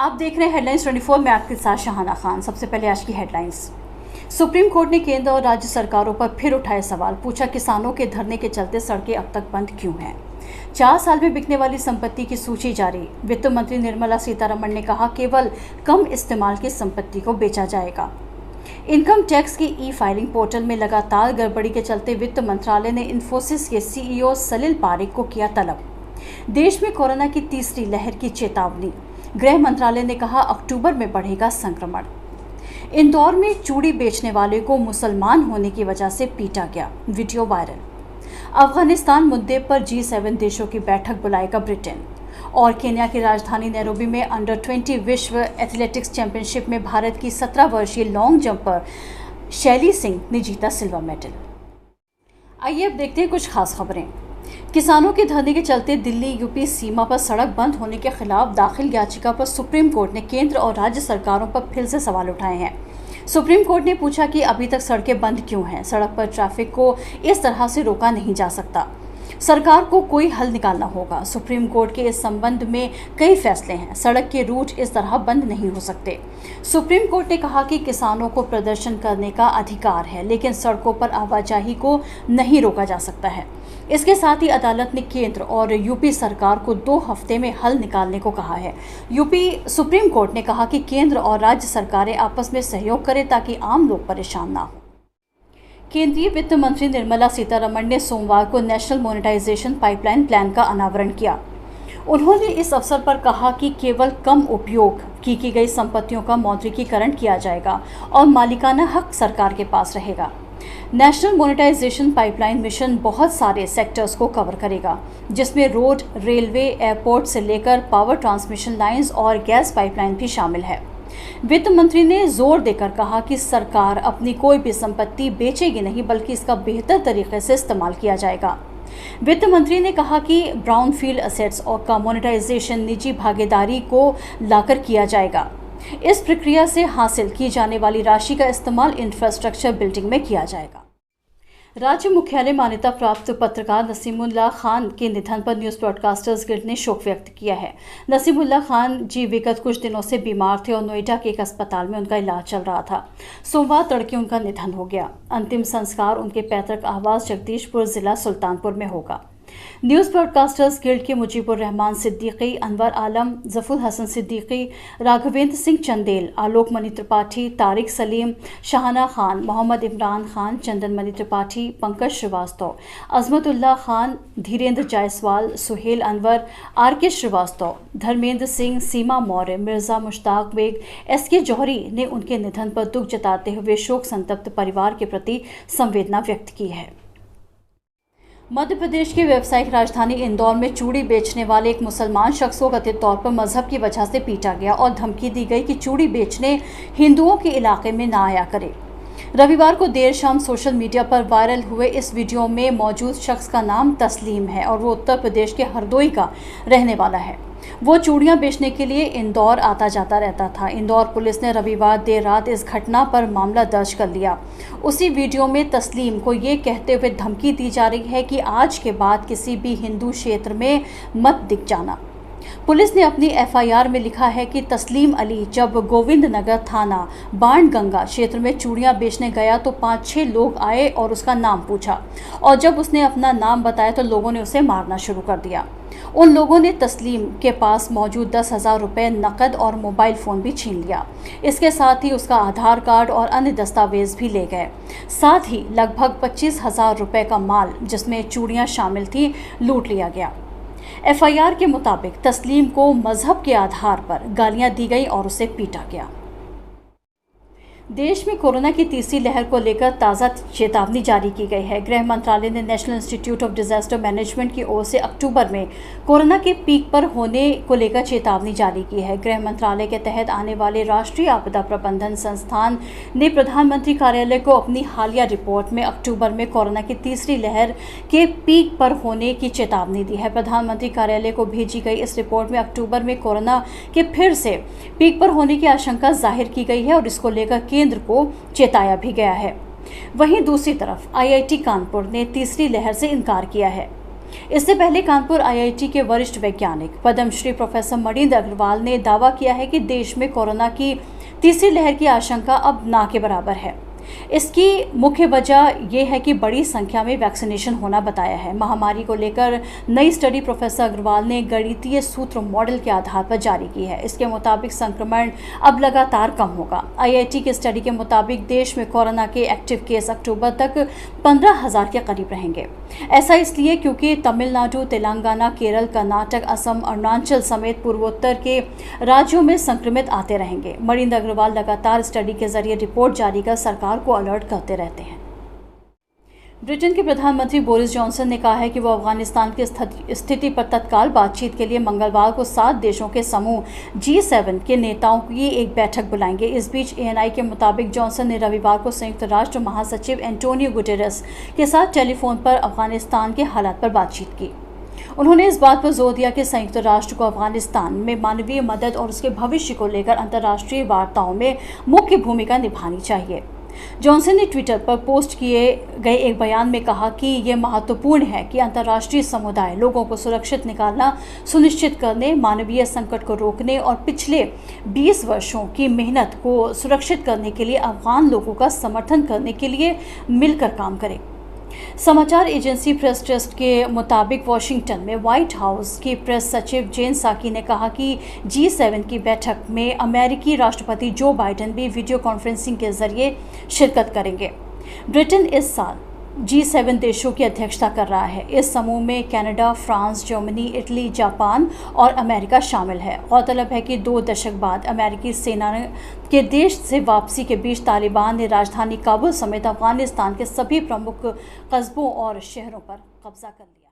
आप देख रहे हैं हेडलाइंस 24 में आपके साथ शाहाना खान। सबसे पहले आज की हेडलाइंस। सुप्रीम कोर्ट ने केंद्र और राज्य सरकारों पर फिर उठाए सवाल। पूछा, किसानों के धरने के चलते सड़कें अब तक बंद क्यों हैं। 4 साल में बिकने वाली संपत्ति की सूची जारी। वित्त मंत्री निर्मला सीतारमण ने कहा, केवल कम इस्तेमाल की संपत्ति को बेचा जाएगा। इनकम टैक्स की ई-फाइलिंग पोर्टल में लगातार गड़बड़ी के चलते वित्त मंत्रालय ने इन्फोसिस के सीईओ सलिल पारेख को किया तलब। देश में कोरोना की तीसरी लहर की चेतावनी। गृह मंत्रालय ने कहा, अक्टूबर में बढ़ेगा संक्रमण। इंदौर में चूड़ी बेचने वाले को मुसलमान होने की वजह से पीटा गया, वीडियो वायरल। अफगानिस्तान मुद्दे पर G7 देशों की बैठक बुलाएगा ब्रिटेन। और केन्या की राजधानी नैरोबी में अंडर 20 विश्व एथलेटिक्स चैंपियनशिप में भारत की 17 वर्षीय लॉन्ग जंपर शैली सिंह ने जीता सिल्वर मेडल। आइए अब देखते हैं कुछ खास खबरें। किसानों के धरने के चलते दिल्ली यूपी सीमा पर सड़क बंद होने के खिलाफ दाखिल याचिका पर सुप्रीम कोर्ट ने केंद्र और राज्य सरकारों पर फिर से सवाल उठाए हैं। सुप्रीम कोर्ट ने पूछा कि अभी तक सड़कें बंद क्यों हैं। सड़क पर ट्रैफिक को इस तरह से रोका नहीं जा सकता। सरकार को कोई हल निकालना होगा। सुप्रीम कोर्ट के इस संबंध में कई फैसले हैं। सड़क के रूट इस तरह बंद नहीं हो सकते। सुप्रीम कोर्ट ने कहा कि किसानों को प्रदर्शन करने का अधिकार है, लेकिन सड़कों पर आवाजाही को नहीं रोका जा सकता है। इसके साथ ही अदालत ने केंद्र और यूपी सरकार को 2 हफ्ते में हल निकालने को कहा है। सुप्रीम कोर्ट ने कहा कि केंद्र और राज्य सरकारें आपस में सहयोग करें ताकि आम लोग परेशान ना हो। केंद्रीय वित्त मंत्री निर्मला सीतारमण ने सोमवार को नेशनल मोनेटाइजेशन पाइपलाइन प्लान का अनावरण किया। उन्होंने इस अवसर पर कहा कि केवल कम उपयोग की गई संपत्तियों का मौद्रिकीकरण किया जाएगा और मालिकाना हक सरकार के पास रहेगा। नेशनल मोनेटाइजेशन पाइपलाइन मिशन बहुत सारे सेक्टर्स को कवर करेगा, जिसमें रोड, रेलवे, एयरपोर्ट से लेकर पावर ट्रांसमिशन लाइंस और गैस पाइपलाइन भी शामिल है। वित्त मंत्री ने जोर देकर कहा कि सरकार अपनी कोई भी संपत्ति बेचेगी नहीं, बल्कि इसका बेहतर तरीके से इस्तेमाल किया जाएगा। वित्त मंत्री ने कहा कि ब्राउनफील्ड एसेट्स और का मोनेटाइजेशन निजी भागीदारी को लाकर किया जाएगा। इस प्रक्रिया से हासिल की जाने वाली राशि का इस्तेमाल इंफ्रास्ट्रक्चर बिल्डिंग में किया जाएगा। राज्य मुख्यालय मान्यता प्राप्त पत्रकार नसीमुल्लाह खान के निधन पर न्यूज़ ब्रॉडकास्टर्स गिल्ड ने शोक व्यक्त किया है। नसीमुल्लाह खान जी विगत कुछ दिनों से बीमार थे और नोएडा के एक अस्पताल में उनका इलाज चल रहा था। सोमवार तड़के उनका निधन हो गया। अंतिम संस्कार उनके पैतृक आवास जगदीशपुर जिला सुल्तानपुर में होगा। न्यूज़ ब्रॉडकास्टर्स गिल्ड के मुजीबुर रहमान सिद्दीकी, अनवर आलम, जफुल हसन सिद्दीकी, राघवेंद्र सिंह चंदेल, आलोक मणि त्रिपाठी, तारिक सलीम, शाहाना खान, मोहम्मद इमरान खान, चंदन मणि त्रिपाठी, पंकज श्रीवास्तव, अजमतुल्लाह खान, धीरेन्द्र जायसवाल, सुहेल अनवर, RK श्रीवास्तव, धर्मेंद्र सिंह, सीमा मौर्य, मिर्जा मुश्ताक बेग, SK जौहरी ने उनके निधन पर दुख जताते हुए शोक संतप्त परिवार के प्रति संवेदना व्यक्त की है। मध्य प्रदेश की व्यावसायिक राजधानी इंदौर में चूड़ी बेचने वाले एक मुसलमान शख्स को कथित तौर पर मजहब की वजह से पीटा गया और धमकी दी गई कि चूड़ी बेचने हिंदुओं के इलाके में ना आया करे। रविवार को देर शाम सोशल मीडिया पर वायरल हुए इस वीडियो में मौजूद शख्स का नाम तस्लीम है और वो उत्तर प्रदेश के हरदोई का रहने वाला है। वो चूड़ियां बेचने के लिए इंदौर आता जाता रहता था। इंदौर पुलिस ने रविवार देर रात इस घटना पर मामला दर्ज कर लिया। उसी वीडियो में तस्लीम को ये कहते हुए धमकी दी जा रही है कि आज के बाद किसी भी हिंदू क्षेत्र में मत दिख जाना। पुलिस ने अपनी FIR में लिखा है कि तस्लीम अली जब गोविंद नगर थाना बाणगंगा क्षेत्र में चूड़ियां बेचने गया तो 5-6 लोग आए और उसका नाम पूछा, और जब उसने अपना नाम बताया तो लोगों ने उसे मारना शुरू कर दिया। उन लोगों ने तस्लीम के पास मौजूद 10,000 रुपये नकद और मोबाइल फ़ोन भी छीन लिया। इसके साथ ही उसका आधार कार्ड और अन्य दस्तावेज भी ले गए। साथ ही लगभग 25,000 रुपये का माल, जिसमें चूड़ियां शामिल थी, लूट लिया गया। FIR के मुताबिक तस्लीम को मजहब के आधार पर गालियां दी गई और उसे पीटा गया। देश में कोरोना की तीसरी लहर को लेकर ताज़ा चेतावनी जारी की गई है। गृह मंत्रालय ने national institute of disaster management की ओर से अक्टूबर में कोरोना के पीक पर होने को लेकर चेतावनी जारी की है। गृह मंत्रालय के तहत आने वाले राष्ट्रीय आपदा प्रबंधन संस्थान ने प्रधानमंत्री कार्यालय को अपनी हालिया रिपोर्ट में अक्टूबर में कोरोना की तीसरी लहर के पीक पर होने की चेतावनी दी है। प्रधानमंत्री कार्यालय को भेजी गई इस रिपोर्ट में अक्टूबर में कोरोना के फिर से पीक पर होने की आशंका जाहिर की गई है और इसको लेकर केंद्र को चेताया भी गया है। वहीं दूसरी तरफ IIT कानपुर ने तीसरी लहर से इनकार किया है। इससे पहले कानपुर आईआईटी के वरिष्ठ वैज्ञानिक पद्मश्री प्रोफेसर मणिंद्र अग्रवाल ने दावा किया है कि देश में कोरोना की तीसरी लहर की आशंका अब ना के बराबर है। इसकी मुख्य वजह यह है कि बड़ी संख्या में वैक्सीनेशन होना बताया है। महामारी को लेकर नई स्टडी प्रोफेसर अग्रवाल ने गणितीय सूत्र मॉडल के आधार पर जारी की है। इसके मुताबिक संक्रमण अब लगातार कम होगा। आईआईटी की स्टडी के मुताबिक देश में कोरोना के एक्टिव केस अक्टूबर तक 15,000 के करीब रहेंगे। ऐसा इसलिए क्योंकि तमिलनाडु, तेलंगाना, केरल, कर्नाटक, असम, अरुणाचल समेत पूर्वोत्तर के राज्यों में संक्रमित आते रहेंगे। मणिंद्र अग्रवाल लगातार स्टडी के जरिए रिपोर्ट जारी कर सरकार को अलर्ट करते रहते हैं। ब्रिटेन के प्रधानमंत्री बोरिस जॉनसन ने कहा है कि वो अफगानिस्तान की स्थिति पर तत्काल बातचीत के लिए मंगलवार को 7 देशों के समूह G7 के नेताओं की एक बैठक बुलाएंगे। इस बीच एएनआई के मुताबिक जॉनसन ने रविवार को संयुक्त राष्ट्र महासचिव एंटोनियो गुटेरेस के साथ टेलीफोन पर अफगानिस्तान के हालात पर बातचीत की। उन्होंने इस बात पर जोर दिया कि संयुक्त राष्ट्र को अफगानिस्तान में मानवीय मदद और उसके भविष्य को लेकर अंतर्राष्ट्रीय वार्ताओं में मुख्य भूमिका निभानी चाहिए। जॉनसन ने ट्विटर पर पोस्ट किए गए एक बयान में कहा कि यह महत्वपूर्ण है कि अंतर्राष्ट्रीय समुदाय लोगों को सुरक्षित निकालना सुनिश्चित करने, मानवीय संकट को रोकने और पिछले 20 वर्षों की मेहनत को सुरक्षित करने के लिए अफगान लोगों का समर्थन करने के लिए मिलकर काम करें। समाचार एजेंसी प्रेस ट्रस्ट के मुताबिक वाशिंगटन में व्हाइट हाउस की प्रेस सचिव जेन साकी ने कहा कि G7 की बैठक में अमेरिकी राष्ट्रपति जो बाइडेन भी वीडियो कॉन्फ्रेंसिंग के जरिए शिरकत करेंगे। ब्रिटेन इस साल G7 देशों की अध्यक्षता कर रहा है। इस समूह में Canada, France, Germany, Italy, Japan और अमेरिका शामिल है। गौरतलब है कि 2 दशक बाद अमेरिकी सेना के देश से वापसी के बीच तालिबान ने राजधानी काबुल समेत अफगानिस्तान के सभी प्रमुख कस्बों और शहरों पर कब्जा कर लिया।